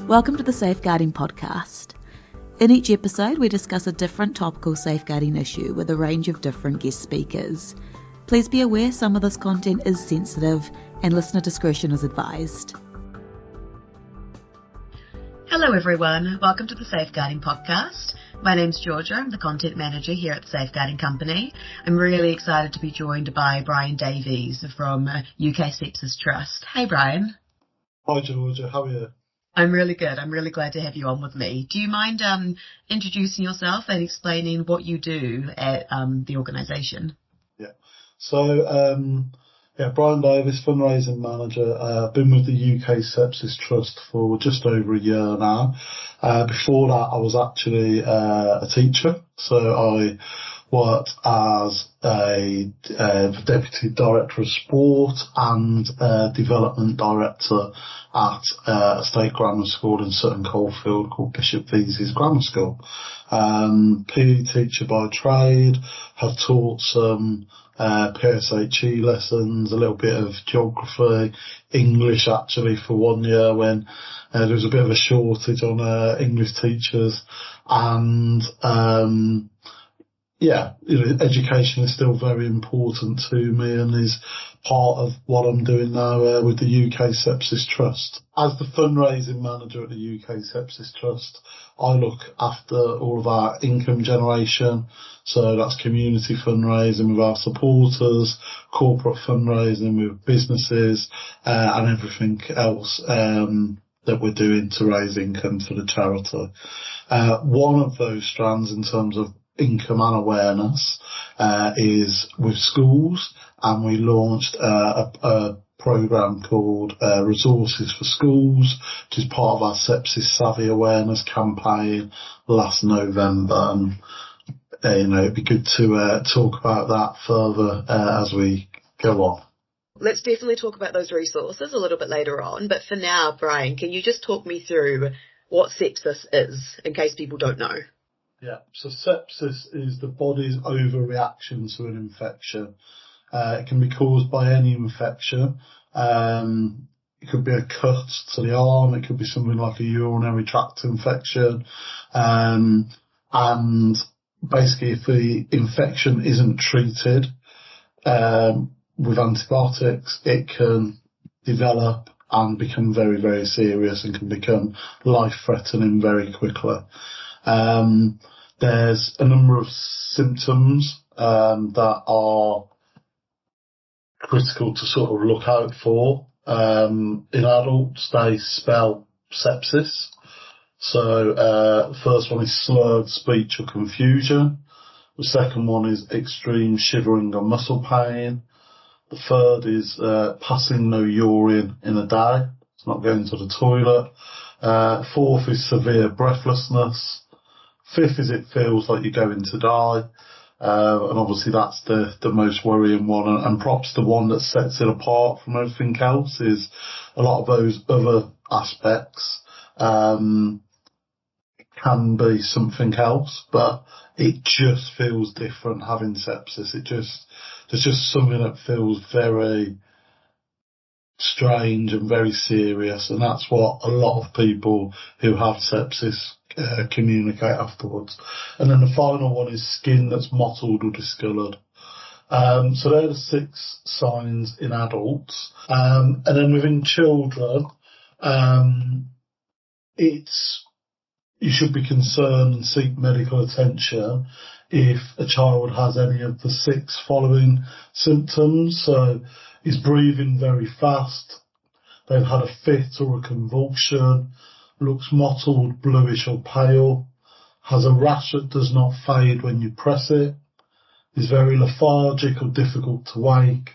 Welcome to the Safeguarding Podcast. In each episode, we discuss a different topical safeguarding issue with a range of different guest speakers. Please be aware some of this content is sensitive and listener discretion is advised. Hello everyone, welcome to the Safeguarding Podcast. My name's Georgia, I'm the Content Manager here at the Safeguarding Company. I'm really excited to be joined by Brian Davies from UK Sepsis Trust. Hey Brian. Hi Georgia, how are you? I'm really good. I'm really glad to have you on with me. Do you mind introducing yourself and explaining what you do at the organisation? Yeah. So, Brian Davies, Fundraising Manager. I've been with the UK Sepsis Trust for just over a year now. Before that, I was actually a teacher. So I worked as a Deputy Director of Sport and Development Director at a state grammar school in Sutton Coldfield called Bishop Vesey's Grammar School. PE teacher by trade, have taught some PSHE lessons, a little bit of geography, English actually for 1 year when there was a bit of a shortage on English teachers, and education is still very important to me and is part of what I'm doing now with the UK Sepsis Trust. As the fundraising manager at the UK Sepsis Trust, I look after all of our income generation. So that's community fundraising with our supporters, corporate fundraising with businesses, and everything else that we're doing to raise income for the charity. One of those strands in terms of income and awareness is with schools, and we launched a program called Resources for Schools, which is part of our Sepsis Savvy Awareness campaign last November. And it'd be good to talk about that further as we go on. Let's definitely talk about those resources a little bit later on, but for now, Brian, can you just talk me through what sepsis is in case people don't know? Yeah, so sepsis is the body's overreaction to an infection. It can be caused by any infection. It could be a cut to the arm. It could be something like a urinary tract infection. And basically, if the infection isn't treated with antibiotics, it can develop and become very, very serious and can become life-threatening very quickly. There's a number of symptoms that are critical to sort of look out for. In adults, they spell sepsis. So the first one is slurred speech or confusion. The second one is extreme shivering or muscle pain. The third is passing no urine in a day. It's not going to the toilet. Fourth is severe breathlessness. Fifth is it feels like you're going to die. And obviously that's the most worrying one. And perhaps the one that sets it apart from everything else is a lot of those other aspects can be something else, but it just feels different having sepsis. There's just something that feels very strange and very serious, and that's what a lot of people who have sepsis communicate afterwards. And then the final one is skin that's mottled or discoloured. So they're the 6 signs in adults. And then within children, you should be concerned and seek medical attention if a child has any of the 6 following symptoms. So is breathing very fast, they've had a fit or a convulsion, looks mottled, bluish or pale, has a rash that does not fade when you press it, is very lethargic or difficult to wake,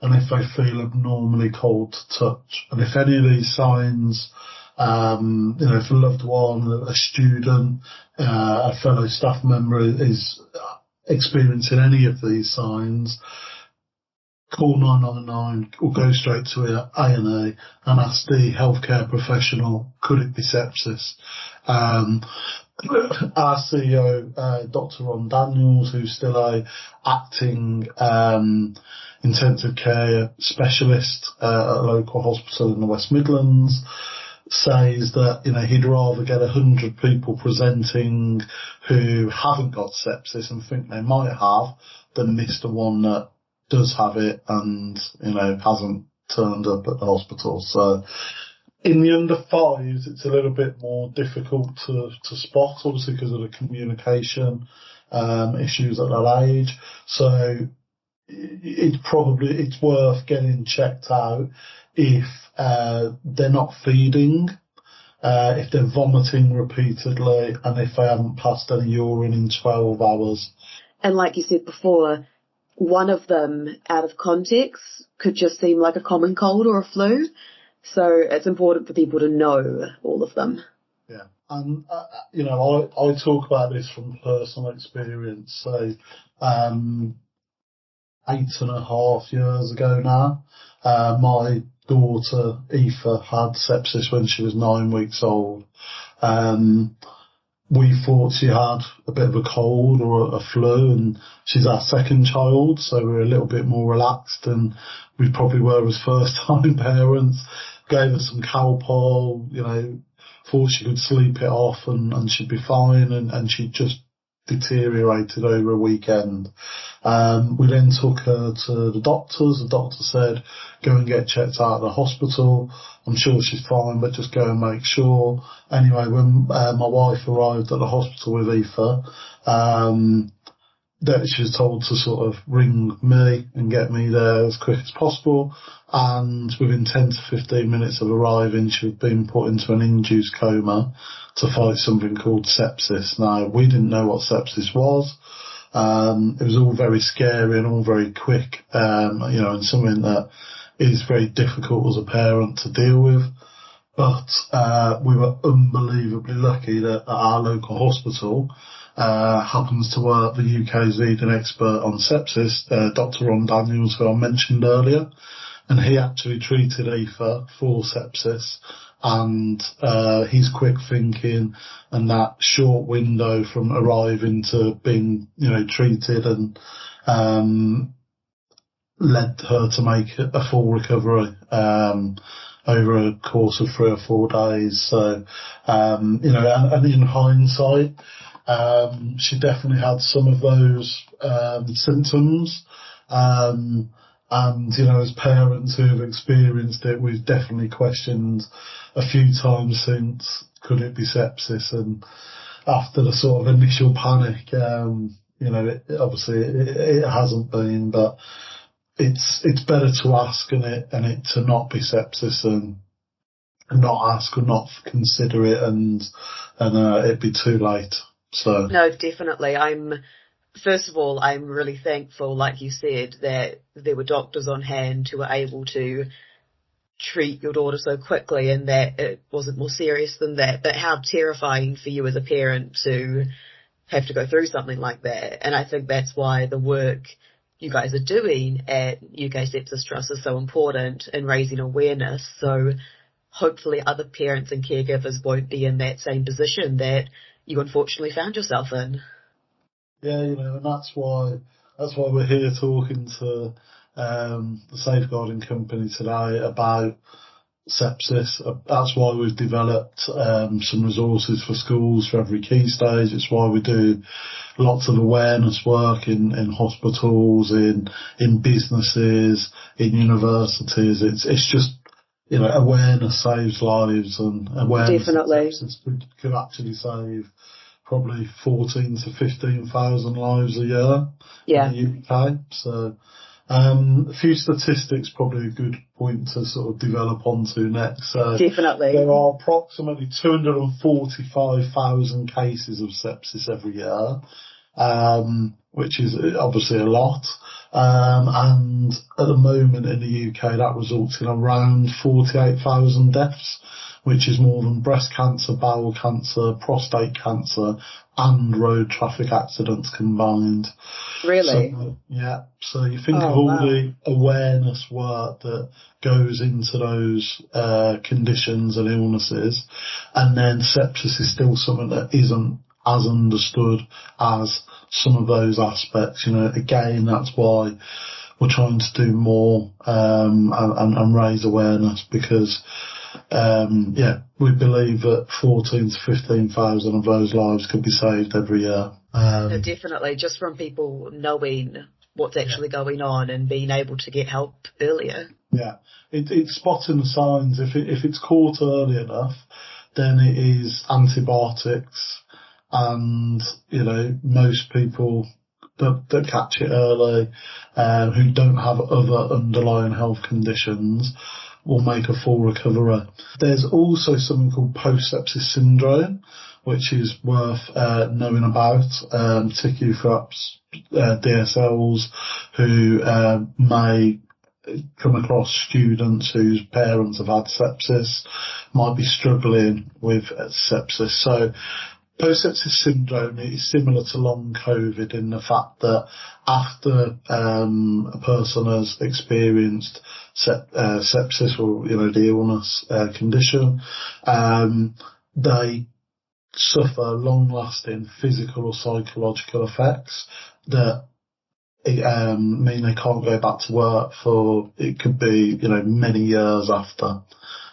and if they feel abnormally cold to touch. And if any of these signs, if a loved one, a student, a fellow staff member is experiencing any of these signs, call 999 or go straight to A&E and ask the healthcare professional, could it be sepsis? Our CEO, Dr. Ron Daniels, who's still a acting intensive care specialist at a local hospital in the West Midlands, says that, he'd rather get 100 people presenting who haven't got sepsis and think they might have than miss the one that does have it and, hasn't turned up at the hospital. So in the under fives, it's a little bit more difficult to spot, obviously, because of the communication issues at that age. So it's worth getting checked out if they're not feeding, if they're vomiting repeatedly, and if they haven't passed any urine in 12 hours. And like you said before, one of them out of context could just seem like a common cold or a flu. So it's important for people to know all of them. Yeah. And, I talk about this from personal experience. So, 8.5 years ago now, my daughter Aoife had sepsis when she was 9 weeks old. We thought she had a bit of a cold or a flu, and she's our second child, so we were a little bit more relaxed than we probably were as first-time parents. Gave her some Calpol, thought she could sleep it off and she'd be fine, and she just deteriorated over a weekend. We then took her to the doctors. The doctor said, go and get checked out at the hospital. I'm sure she's fine, but just go and make sure. Anyway, when my wife arrived at the hospital with Aoife, that she was told to sort of ring me and get me there as quick as possible. And within 10 to 15 minutes of arriving, she had been put into an induced coma to fight something called sepsis. Now, we didn't know what sepsis was. It was all very scary and all very quick, and something that is very difficult as a parent to deal with. But we were unbelievably lucky that at our local hospital happens to work the UK's leading expert on sepsis, Dr. Ron Daniels, who I mentioned earlier, and he actually treated Aoife for sepsis, and his quick thinking and that short window from arriving to being, treated and led her to make a full recovery over a course of 3 or 4 days. So, and in hindsight, she definitely had some of those symptoms. And, as parents who have experienced it, we've definitely questioned a few times since, could it be sepsis? And after the sort of initial panic, obviously it hasn't been, but it's better to ask and it to not be sepsis and not ask or not consider it and it'd be too late. So no, definitely. First of all, I'm really thankful, like you said, that there were doctors on hand who were able to treat your daughter so quickly and that it wasn't more serious than that. But how terrifying for you as a parent to have to go through something like that. And I think that's why the work you guys are doing at UK Sepsis Trust is so important in raising awareness. So hopefully other parents and caregivers won't be in that same position that you unfortunately found yourself in. Yeah, and that's why we're here talking to the Safeguarding Company today about sepsis. That's why we've developed some resources for schools for every key stage. It's why we do lots of awareness work in hospitals, in businesses, in universities. It's just, awareness saves lives, and awareness definitely. of sepsis could actually save probably 14 to 15,000 lives a year in the UK. So a few statistics, probably a good point to sort of develop onto next. Definitely. There are approximately 245,000 cases of sepsis every year, which is obviously a lot. And at the moment in the UK, that results in around 48,000 deaths, which is more than breast cancer, bowel cancer, prostate cancer, and road traffic accidents combined. Really? So you think of all the awareness work that goes into those conditions and illnesses, and then sepsis is still something that isn't as understood as some of those aspects. Again, that's why we're trying to do more and raise awareness, because we believe that 14 to 15,000 of those lives could be saved every year. No, definitely, just from people knowing what's actually going on and being able to get help earlier. Yeah, it's spotting the signs. If it's caught early enough, then it is antibiotics, and most people that catch it early, who don't have other underlying health conditions, will make a full recovery. There's also something called Post Sepsis Syndrome, which is worth knowing about, particularly for DSLs who may come across students whose parents have had sepsis, might be struggling with sepsis. So post-sepsis syndrome is similar to long COVID in the fact that after a person has experienced sepsis or the illness condition, they suffer long-lasting physical or psychological effects that mean they can't go back to work for, it could be, many years after.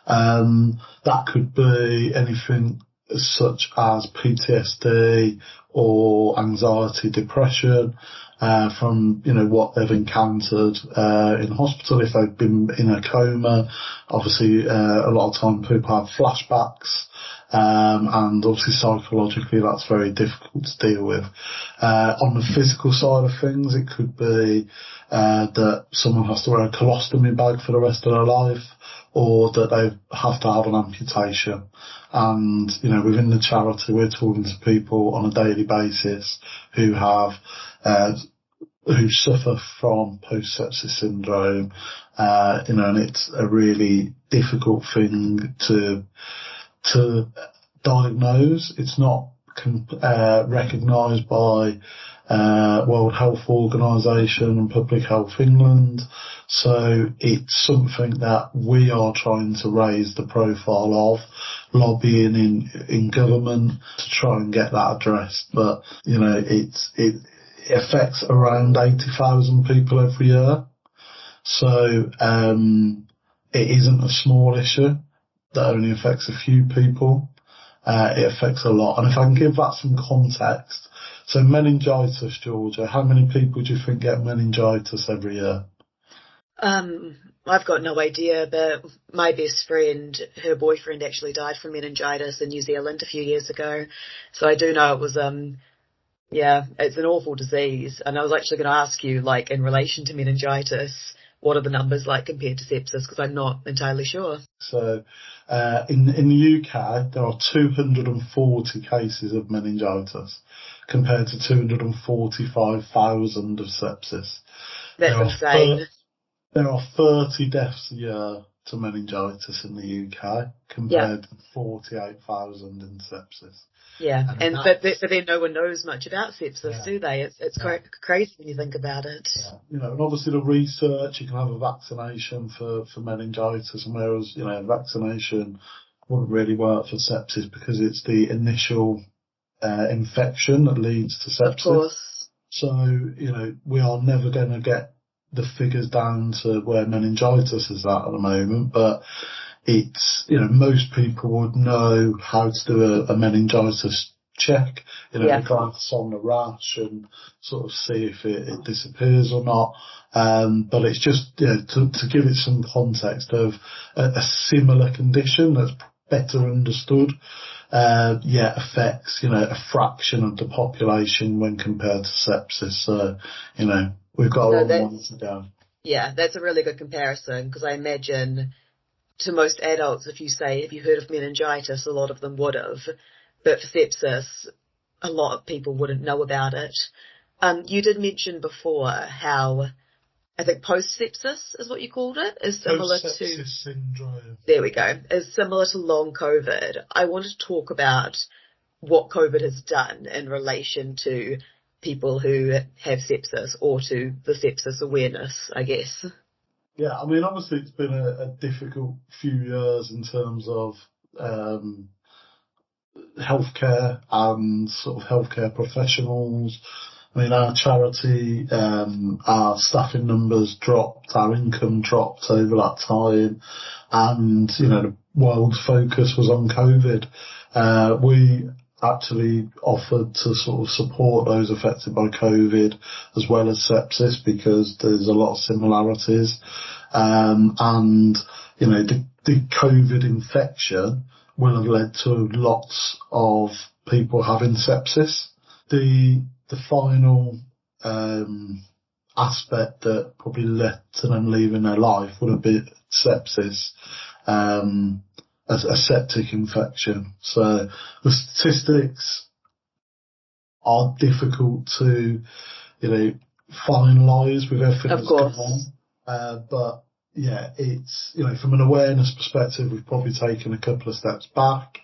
That could be anything such as PTSD or anxiety, depression, from, what they've encountered in hospital. If they've been in a coma, obviously, a lot of time people have flashbacks. And obviously psychologically that's very difficult to deal with. On the physical side of things, it could be that someone has to wear a colostomy bag for the rest of their life, or that they have to have an amputation. And, within the charity we're talking to people on a daily basis who have who suffer from post-sepsis syndrome, and it's a really difficult thing to diagnose. It's not recognised by World Health Organisation and Public Health England, so it's something that we are trying to raise the profile of, lobbying in government to try and get that addressed. But it affects around 80,000 people every year, so it isn't a small issue that only affects a few people. It affects a lot. And if I can give that some context, so meningitis, Georgia, how many people do you think get meningitis every year? I've got no idea, but my best friend, her boyfriend actually died from meningitis in New Zealand a few years ago. So I do know it was, it's an awful disease. And I was actually going to ask you, in relation to meningitis, what are the numbers like compared to sepsis? Because I'm not entirely sure. So in the UK, there are 240 cases of meningitis compared to 245,000 of sepsis. That's insane. There are 30 deaths a year to meningitis in the UK compared to 48,000 in sepsis. Yeah, but then no one knows much about sepsis, do they? It's crazy when you think about it. Yeah. And obviously the research, you can have a vaccination for meningitis, and whereas, vaccination wouldn't really work for sepsis because it's the initial infection that leads to sepsis. Of course. So, we are never going to get the figures down to where meningitis is at the moment, but it's, most people would know how to do a meningitis check, regardless on the rash and sort of see if it disappears or not. But it's just, to give it some context of a similar condition that's better understood, affects, a fraction of the population when compared to sepsis. So, we've got a long way to go. Yeah, that's a really good comparison, because I imagine to most adults, if you heard of meningitis, a lot of them would have. But for sepsis, a lot of people wouldn't know about it. You did mention before how, I think post-sepsis is what you called it, is similar to... Post-sepsis syndrome. There we go. Is similar to long COVID. I wanted to talk about what COVID has done in relation to people who have sepsis, or to the sepsis awareness, I guess. Yeah, I mean, obviously it's been a difficult few years in terms of healthcare and sort of healthcare professionals. I mean, our charity, our staffing numbers dropped, our income dropped over that time, and, world's focus was on COVID. We actually offered to sort of support those affected by COVID as well as sepsis because there's a lot of similarities. And, you know, the COVID infection will have led to lots of people having sepsis. The final aspect that probably led to them leaving their life would have been sepsis, a septic infection. So the statistics are difficult to, you know, finalise with everything that's going on. But yeah, it's, you know, from an awareness perspective, we've probably taken a couple of steps back.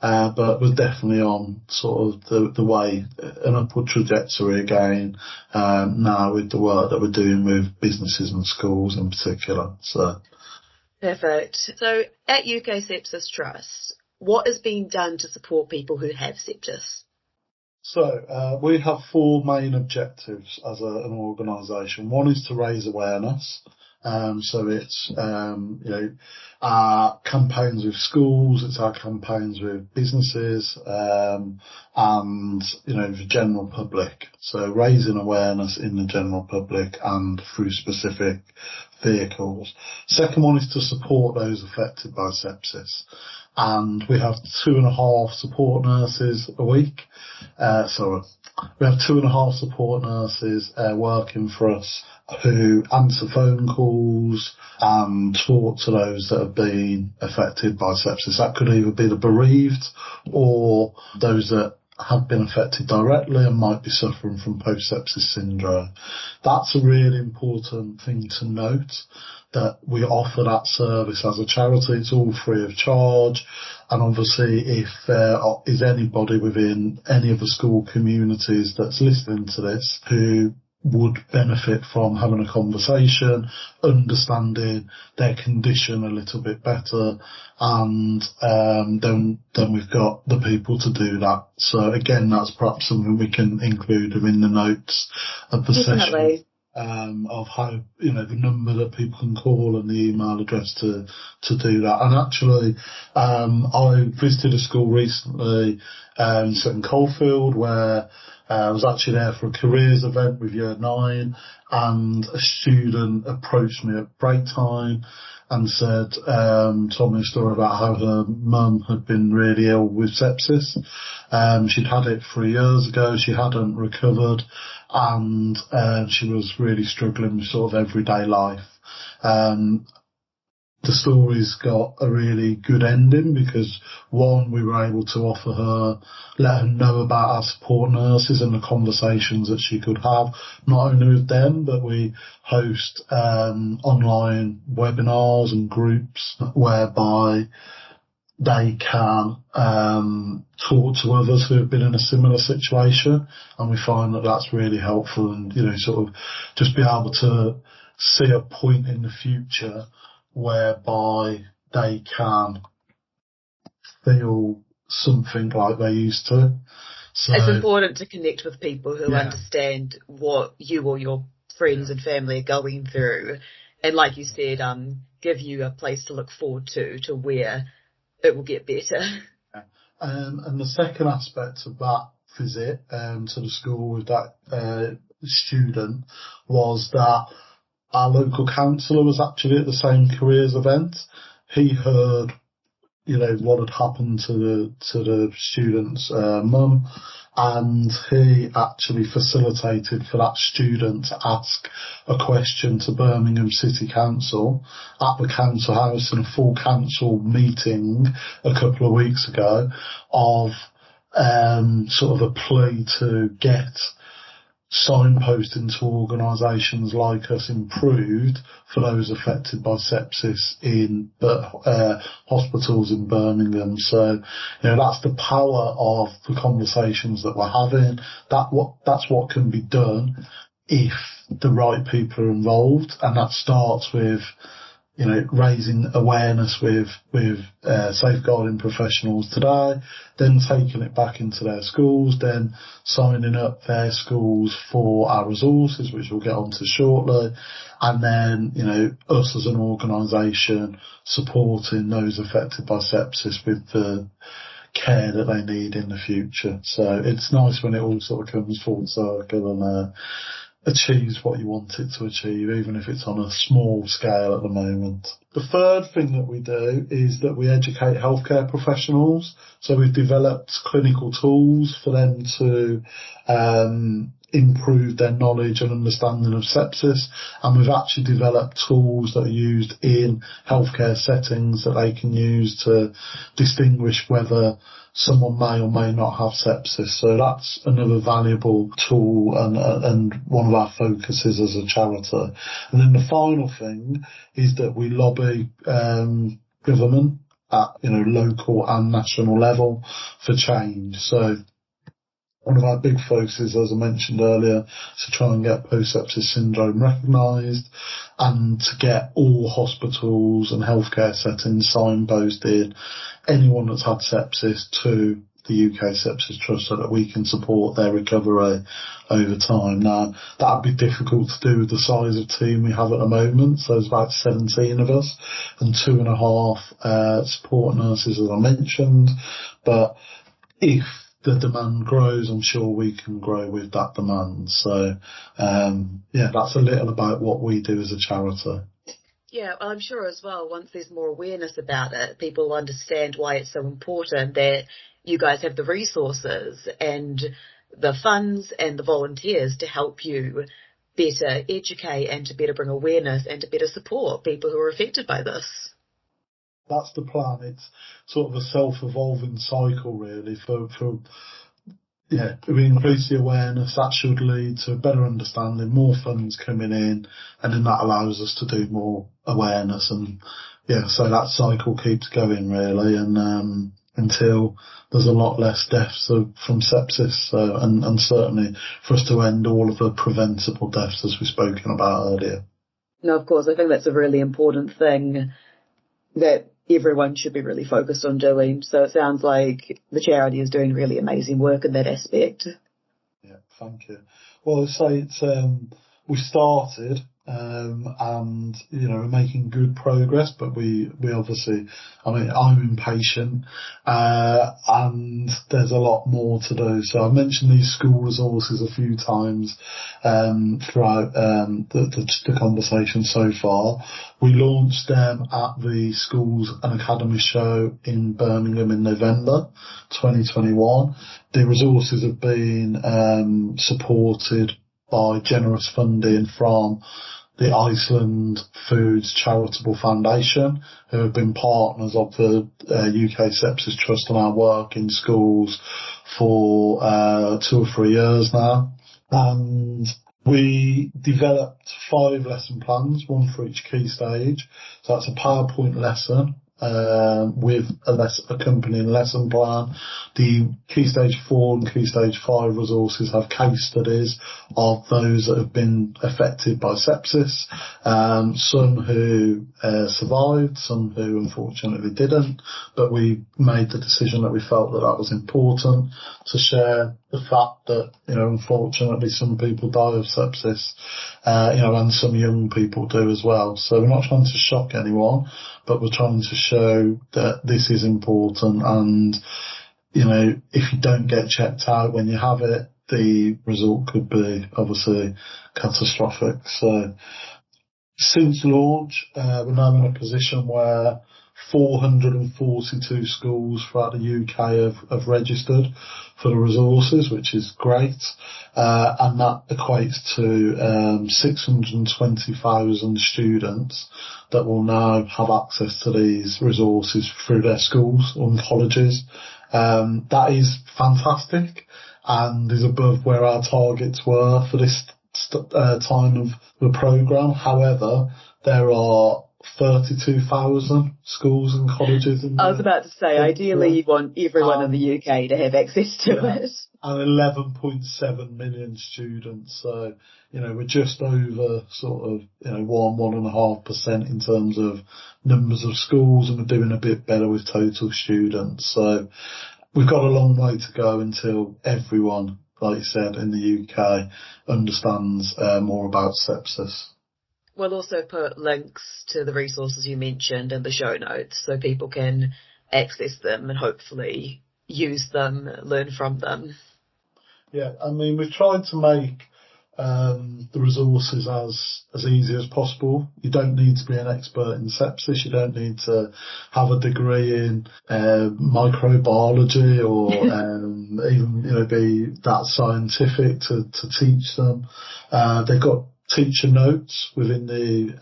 But we're definitely on sort of the way, an upward trajectory again, now with the work that we're doing with businesses and schools in particular. So. Perfect. So at UK Sepsis Trust, what is being done to support people who have sepsis? So we have 4 main objectives as an organisation. One is to raise awareness. So it's, you know, our campaigns with schools, it's our campaigns with businesses, and, you know, the general public. So raising awareness in the general public and through specific vehicles. Second one is to support those affected by sepsis. And we have 2.5 support nurses a week. We have 2.5 support nurses working for us who answer phone calls and talk to those that have been affected by sepsis. That could either be the bereaved or those that have been affected directly and might be suffering from Post Sepsis Syndrome. That's a really important thing to note, that we offer that service as a charity. It's all free of charge. And obviously, if there is anybody within any of the school communities that's listening to this who would benefit from having a conversation, understanding their condition a little bit better, and then we've got the people to do that. So again, that's perhaps something we can include within the notes of the session. Of how, you know, the number that people can call and the email address to do that. And actually, I visited a school recently in Sutton Coldfield where I was actually there for a careers event with Year 9, and a student approached me at break time and said, told me a story about how her mum had been really ill with sepsis. She'd had it 3 years ago, she hadn't recovered, and she was really struggling with sort of everyday life. The story's got a really good ending because, one, we were able to offer her, let her know about our support nurses and the conversations that she could have, not only with them, but we host online webinars and groups whereby they can talk to others who have been in a similar situation, and we find that that's really helpful, and, you know, sort of just be able to see a point in the future whereby they can feel something like they used to. So it's important to connect with people who understand what you or your friends and family are going through, and like you said, give you a place to look forward to where it will get better. And the second aspect of that visit to the school with that student was that our local councillor was actually at the same careers event. He heard, you know, what had happened to the student's mum, and he actually facilitated for that student to ask a question to Birmingham City Council at the council house in a full council meeting a couple of weeks ago, of sort of a plea to get signposting to organisations like us improved for those affected by sepsis in hospitals in Birmingham. So, you know, that's the power of the conversations that we're having. That's what can be done if the right people are involved, and that starts with raising awareness with safeguarding professionals today, then taking it back into their schools, then signing up their schools for our resources, which we'll get onto shortly, and then, us as an organisation supporting those affected by sepsis with the care that they need in the future. So it's nice when it all sort of comes full circle and achieves what you want it to achieve, even if it's on a small scale at the moment. The third thing that we do is that we educate healthcare professionals. So we've developed clinical tools for them to improve their knowledge and understanding of sepsis, and we've actually developed tools that are used in healthcare settings that they can use to distinguish whether someone may or may not have sepsis. So that's another valuable tool and one of our focuses as a charity. And then the final thing is that we lobby government at local and national level for change. So one of our big focuses, as I mentioned earlier, is to try and get Post Sepsis Syndrome recognised and to get all hospitals and healthcare settings signposted anyone that's had sepsis to the UK Sepsis Trust so that we can support their recovery over time. Now, that would be difficult to do with the size of team we have at the moment. So there's about 17 of us and 2.5 support nurses, as I mentioned. But if the demand grows, I'm sure we can grow with that demand. So, that's a little about what we do as a charity. Yeah, well, I'm sure as well, once there's more awareness about it, people understand why it's so important that you guys have the resources and the funds and the volunteers to help you better educate and to better bring awareness and to better support people who are affected by this. That's the plan. It's sort of a self-evolving cycle, really. We increase the awareness. That should lead to better understanding, more funds coming in, and then that allows us to do more awareness. And so that cycle keeps going, really, and until there's a lot less deaths from sepsis, and certainly for us to end all of the preventable deaths, as we've spoken about earlier. No, of course, I think that's a really important thing that everyone should be really focused on doing. So it sounds like the charity is doing really amazing work in that aspect. Yeah, thank you. Well, I'd say it's we started and we're making good progress, but we obviously, I'm impatient and there's a lot more to do. So I mentioned these school resources a few times throughout the conversation so far. We launched them at the Schools and Academy Show in Birmingham in November 2021. The resources have been supported by generous funding from the Iceland Foods Charitable Foundation, who have been partners of the UK Sepsis Trust and our work in schools for 2 or 3 years now. And we developed 5 lesson plans, one for each key stage. So that's a PowerPoint lesson with accompanying lesson plan. The Key Stage 4 and Key Stage 5 resources have case studies of those that have been affected by sepsis, some who survived, some who unfortunately didn't, but we made the decision that we felt that was important to share the fact that, unfortunately some people die of sepsis, and some young people do as well. So we're not trying to shock anyone, but we're trying to show that this is important, and if you don't get checked out when you have it, the result could be obviously catastrophic. So since launch, we're now in a position where 442 schools throughout the UK have registered for the resources, which is great, and that equates to 620,000 students that will now have access to these resources through their schools and colleges. That is fantastic and is above where our targets were for this time of the programme. However, there are 32,000 schools and colleges. I was about to say, ideally you want everyone in the UK to have access to it. And 11.7 million students. So, we're just over sort of, 1.5% in terms of numbers of schools, and we're doing a bit better with total students. So we've got a long way to go until everyone, like you said, in the UK understands more about sepsis. We'll also put links to the resources you mentioned in the show notes so people can access them and hopefully use them, learn from them. Yeah, I mean, we've tried to make the resources as easy as possible. You don't need to be an expert in sepsis. You don't need to have a degree in microbiology or even be that scientific to teach them. They've got teacher notes within the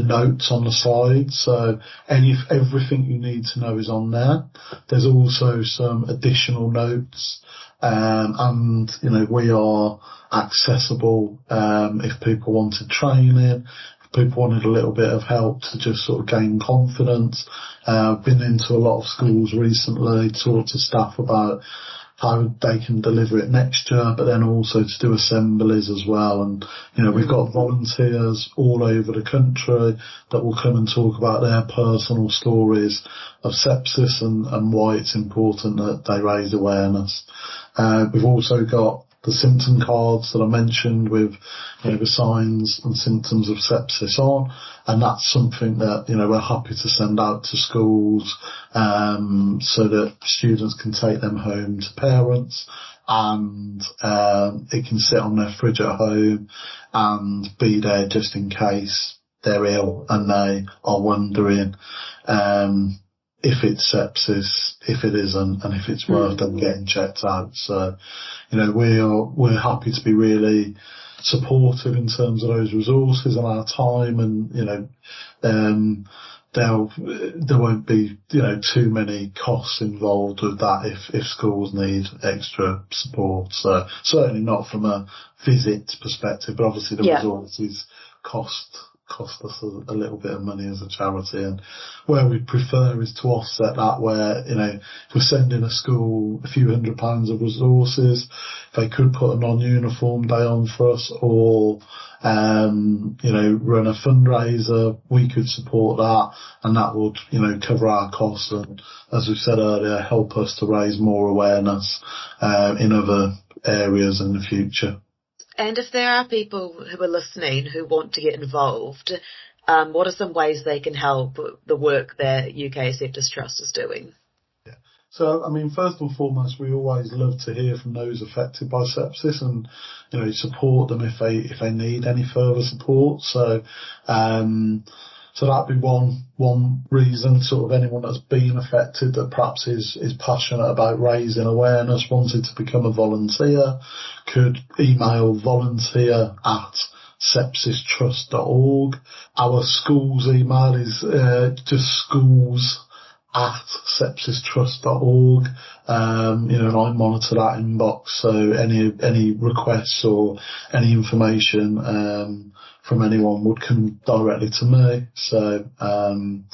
notes on the side, so everything you need to know is on there. There's also some additional notes, and we are accessible if people wanted training, if people wanted a little bit of help to just sort of gain confidence. I've been into a lot of schools recently, talked to staff about how they can deliver it next year, but then also to do assemblies as well. And, we've got volunteers all over the country that will come and talk about their personal stories of sepsis and why it's important that they raise awareness. We've also got the symptom cards that I mentioned with the signs and symptoms of sepsis on, and that's something that we're happy to send out to schools so that students can take them home to parents, and it can sit on their fridge at home and be there just in case they're ill and they are wondering if it's sepsis, if it isn't, and if it's worth them getting checked out. So, we're happy to be really supportive in terms of those resources and our time, and, there won't be, too many costs involved with that if schools need extra support. So certainly not from a visit perspective, but obviously the resources cost us a little bit of money as a charity, and where we prefer is to offset that, where if we're sending a school a few £100 of resources, if they could put a non-uniform day on for us, or run a fundraiser, we could support that, and that would cover our costs, and as we said earlier, help us to raise more awareness in other areas in the future. And if there are people who are listening who want to get involved, what are some ways they can help the work that UK Sepsis Trust is doing? Yeah. So, I mean, first and foremost, we always love to hear from those affected by sepsis and, support them if they need any further support. So, so that'd be one reason, sort of anyone that's been affected that perhaps is passionate about raising awareness, wanted to become a volunteer, could email volunteer@sepsistrust.org. Our school's email is just schools@sepsistrust.org. And I monitor that inbox, so any requests or any information from anyone would come directly to me. So, and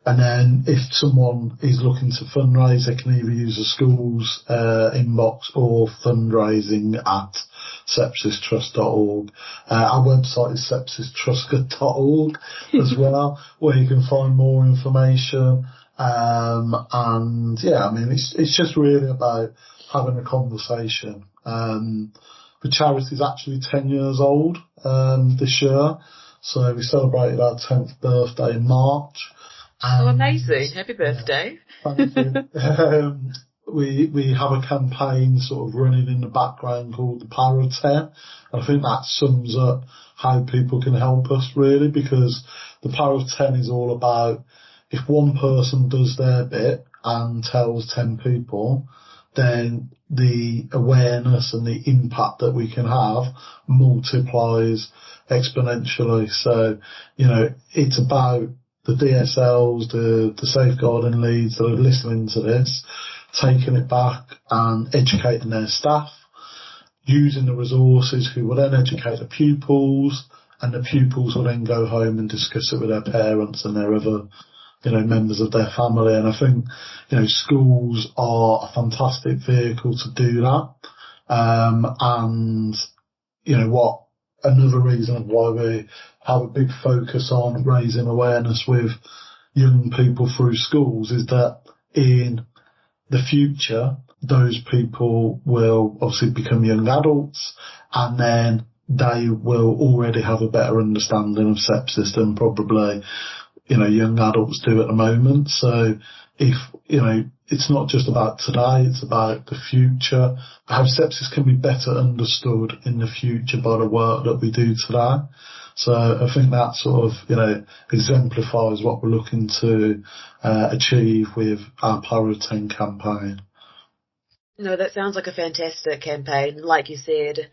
then if someone is looking to fundraise, they can either use the school's inbox or fundraising@sepsistrust.org. Our website is sepsistrust.org as well, where you can find more information. And yeah, I mean, it's just really about having a conversation. The charity is actually 10 years old this year, so we celebrated our 10th birthday in March. Oh, amazing. Happy birthday. Thank you. We have a campaign sort of running in the background called the Power of 10. And I think that sums up how people can help us, really, because the Power of 10 is all about if one person does their bit and tells 10 people, then the awareness and the impact that we can have multiplies exponentially. So, it's about the DSLs, the safeguarding leads that are listening to this, taking it back and educating their staff, using the resources who will then educate the pupils, and the pupils will then go home and discuss it with their parents and their other, members of their family. And I think, schools are a fantastic vehicle to do that. And, another reason why we have a big focus on raising awareness with young people through schools is that in the future, those people will obviously become young adults, and then they will already have a better understanding of sepsis than probably, young adults do at the moment. So if, it's not just about today, it's about the future, how sepsis can be better understood in the future by the work that we do today. So I think that sort of, exemplifies what we're looking to achieve with our Power of 10 campaign. No, that sounds like a fantastic campaign. Like you said,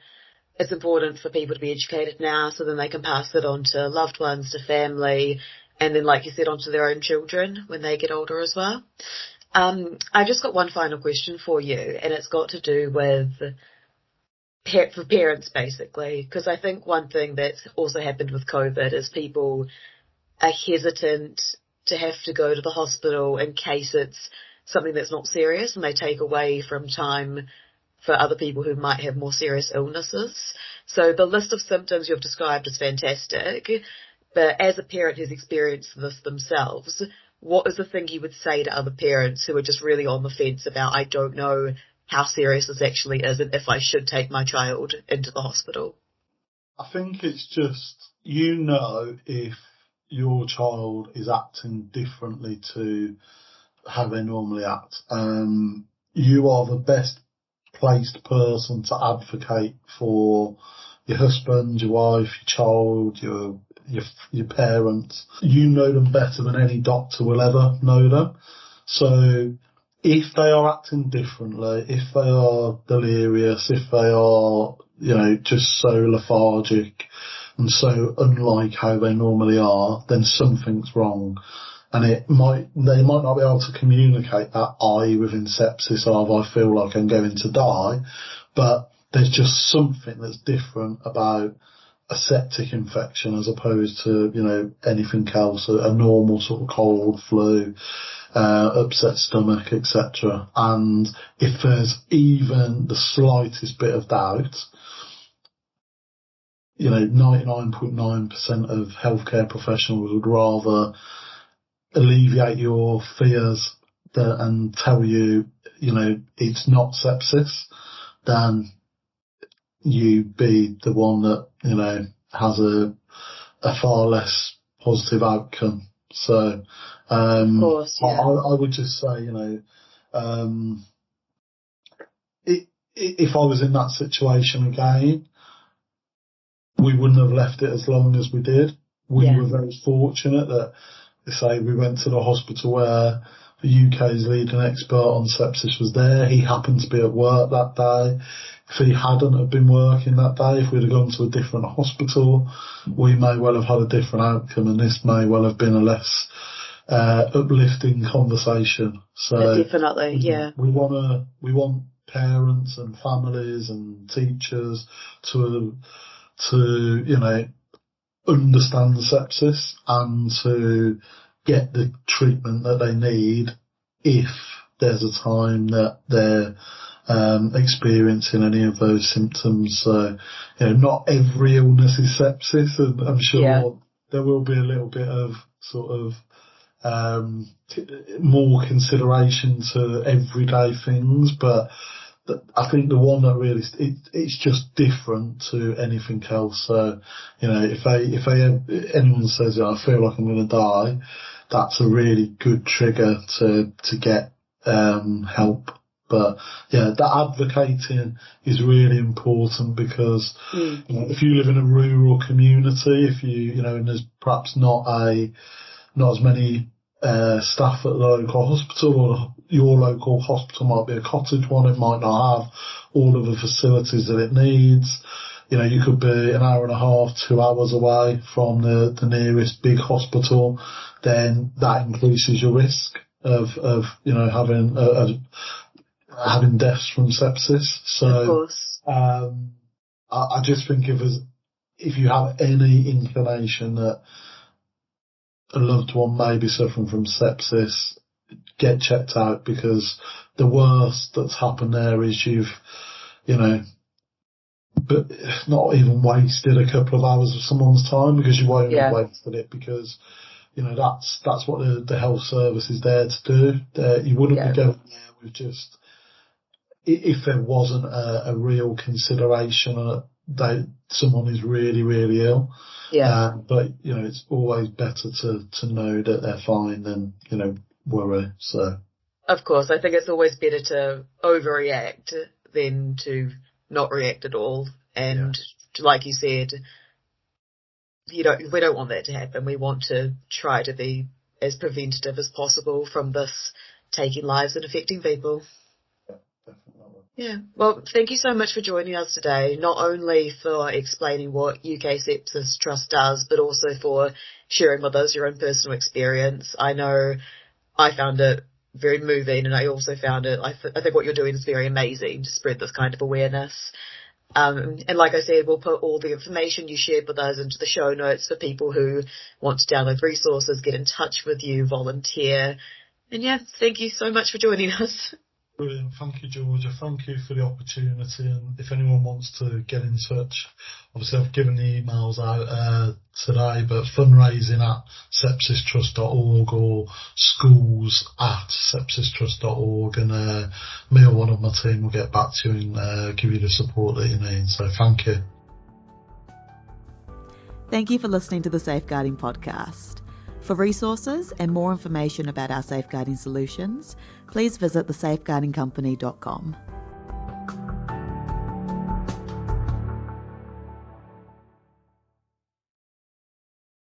it's important for people to be educated now so then they can pass it on to loved ones, to family, and then, like you said, onto their own children when they get older as well. I've just got one final question for you, and it's got to do with for parents, basically, because I think one thing that's also happened with COVID is people are hesitant to have to go to the hospital in case it's something that's not serious, and they take away from time for other people who might have more serious illnesses. So the list of symptoms you've described is fantastic, but as a parent who's experienced this themselves, what is the thing you would say to other parents who are just really on the fence about, I don't know how serious this actually is and if I should take my child into the hospital? I think it's just, if your child is acting differently to how they normally act. You are the best placed person to advocate for your husband, your wife, your child, your parents. You know them better than any doctor will ever know them. So if they are acting differently, if they are delirious, if they are, just so lethargic and so unlike how they normally are, then something's wrong. And they might not be able to communicate that within sepsis of I feel like I'm going to die, but there's just something that's different about a septic infection as opposed to, anything else, a normal sort of cold, flu, upset stomach, etc. And if there's even the slightest bit of doubt, 99.9% of healthcare professionals would rather alleviate your fears and tell you, it's not sepsis than you be the one that, has a far less positive outcome. So, of course, yeah. I would just say, if I was in that situation again, we wouldn't have left it as long as we did. We were very fortunate that, say, we went to the hospital where the UK's leading expert on sepsis was there. He happened to be at work that day. If he hadn't have been working that day, if we'd have gone to a different hospital, we may well have had a different outcome, and this may well have been a less uplifting conversation. So definitely, yeah. We want parents and families and teachers to understand the sepsis and to get the treatment that they need if there's a time that they're experiencing any of those symptoms. So, not every illness is sepsis, and I'm sure there will be a little bit of sort of more consideration to everyday things, but I think the one that really, it's just different to anything else. So, if anyone says, I feel like I'm going to die, that's a really good trigger to get help. But that advocating is really important because if you live in a rural community, if and there's perhaps not as many staff at the local hospital, or your local hospital might be a cottage one, it might not have all of the facilities that it needs. You could be an hour and a half, 2 hours away from the nearest big hospital, then that increases your risk of having deaths from sepsis. So, of course. I just think if if you have any inclination that a loved one may be suffering from sepsis, get checked out, because the worst that's happened there is you've, but not even wasted a couple of hours of someone's time, because you won't have wasted it, because that's what the health service is there to do. You wouldn't be going there with just, if there wasn't a real consideration that someone is really, really ill. Yeah. But it's always better to know that they're fine than worry. So of course, I think it's always better to overreact than to not react at all. And like you said, we don't want that to happen. We want to try to be as preventative as possible from this taking lives and affecting people. Yeah, definitely. Yeah. Well, thank you so much for joining us today, not only for explaining what UK Sepsis Trust does, but also for sharing with us your own personal experience. I know I found it very moving, and I also found it, I think what you're doing is very amazing to spread this kind of awareness. And like I said, we'll put all the information you shared with us into the show notes for people who want to download resources, get in touch with you, volunteer. And thank you so much for joining us. Brilliant. Thank you, Georgia. Thank you for the opportunity. And if anyone wants to get in touch, obviously I've given the emails out today, but fundraising at sepsistrust.org or schools at sepsistrust.org, and me or one of my team will get back to you and give you the support that you need. So thank you. Thank you for listening to the Safeguarding Podcast. For resources and more information about our safeguarding solutions, please visit thesafeguardingcompany.com.